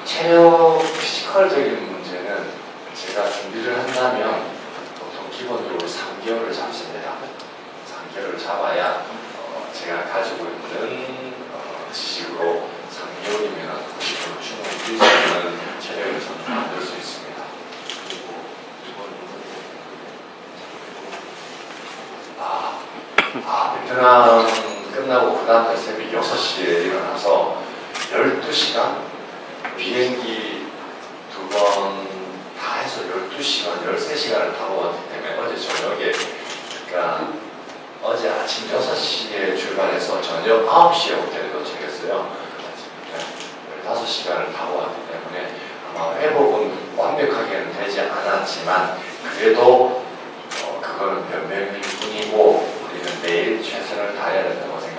체력 피지컬적인 문제는 제가 준비를 한다면 보통 기본적으로 3개월을 잡습니다. 3개월을 잡아야 제가 가지고 있는 지식으로 3개월이면 충분히 뛸 수 있는 체력을 저는 만들 수 있습니다. 베트남 끝나고 그 다음날 새벽 6시에 일어나서 12시간 비행기 2번 다 해서 12시간, 13시간을 타고 왔기 때문에 어제 저녁에, 그러니까 어제 아침 6시에 출발해서 저녁 9시에 호텔에 도착했어요. 15시간을 타고 왔기 때문에 아마 회복은 완벽하게는 되지 않았지만 그래도 그거는 변명일 뿐이고 우리는 매일 최선을 다해야 된다고 생각합니다.